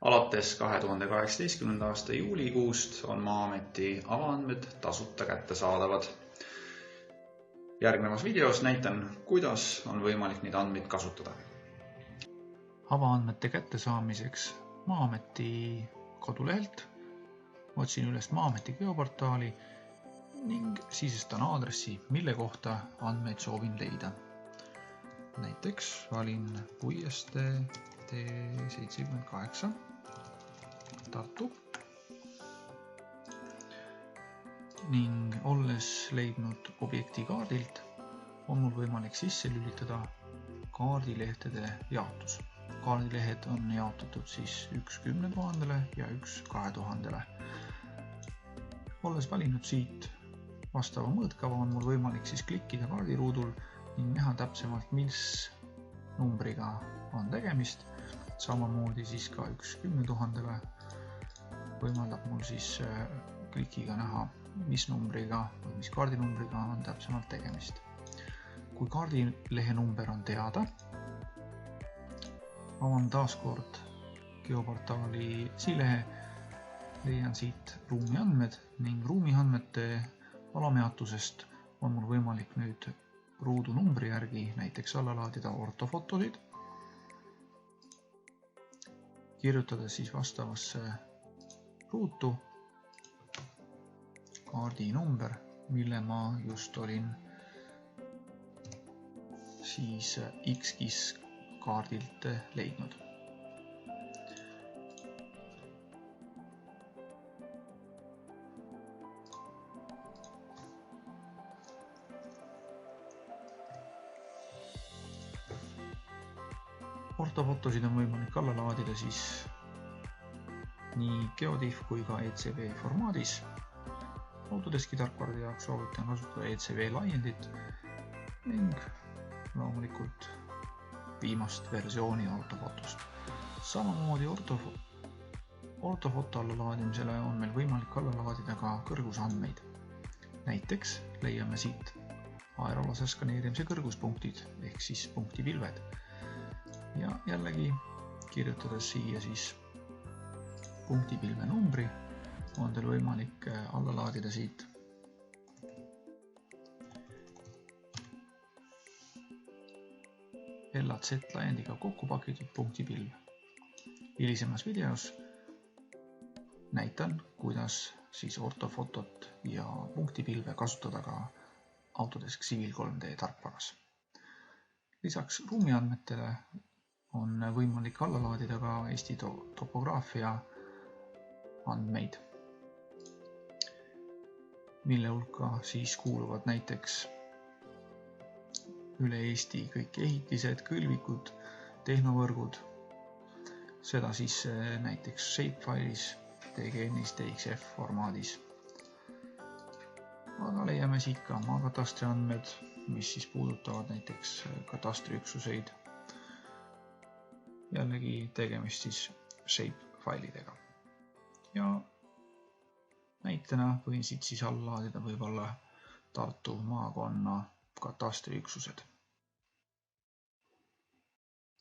Alates 2018. aasta juulikuust on Maa-ameti avaandmed tasuta kättesaadavad. Järgnevas videos näitan, kuidas on võimalik neid andmeid kasutada. Avaandmete kättesaamiseks Maa-ameti kodulehelt otsin üles Maa-ameti geoportaali ning sisestan aadressi, mille kohta andmeid soovin leida. Näiteks valin Puiestee T78 Tartu ning olles leidnud objekti kaardilt, on mul võimalik sisse lülitada kaardilehtede jaotus. Kaardilehed on jaotatud siis 1 10 000 ja 1 2000. Olles valinud siit vastava mõõtkava, on mul võimalik siis klikkida kaardiruudul ning näha täpsemalt, mis numbriga on tegemist. Samamoodi siis ka 1 10 000 võimaldab mul siis klikiga näha, mis numbriga või mis kaardinumbriga on täpsemalt tegemist. Kui kaardilehe number on teada, avan taaskord geoportaali silehe, leian siit ruumiandmed ning ruumiandmete alameatusest on mul võimalik nüüd ruudu numbri järgi näiteks alla laadida ortofotosid, kirjutada siis vastavasse ruutu kaardi number, mille ma just olin siis X-KIS kaardilt leidnud. Ortofotosid on võimalik alla laadida siis nii GeoTIFF kui ka ECV formaadis. Autodeski tarkvarade jaoks soovitan kasutada ECV laiendit ning loomulikult viimast versiooni ortofotost. Samamoodi ortofoto alla laadimisele on meil võimalik alla laadida ka kõrgusandmeid. Näiteks leiame siit aerolase skaneerimise kõrguspunktid ehk siis punktipilved. Ja jällegi kirjutades siia siis punktipilve numbri, on teil võimalik alla laadida siit LAZ laiendiga kokku pakitud punktipilv. Hilisemas videos näitan, kuidas siis ortofotot ja punktipilve kasutada ka Autodesk Civil 3D tarkvaras. Lisaks ruumiandmetele on võimalik alla laadida ka Eesti topograafia andmeid, mille hulka siis kuuluvad näiteks üle Eesti kõik ehitised, kõlvikud, tehnovõrgud, seda siis näiteks shapefailis, TGN-is, TXF formaadis. Aga leiame siit ka maakatastri andmed, mis siis puudutavad näiteks katastriüksuseid. Jällegi tegemist siis shapefailidega. Ja näitena võin siit siis alla laadida võib-olla Tartu maakonna katastriüksused.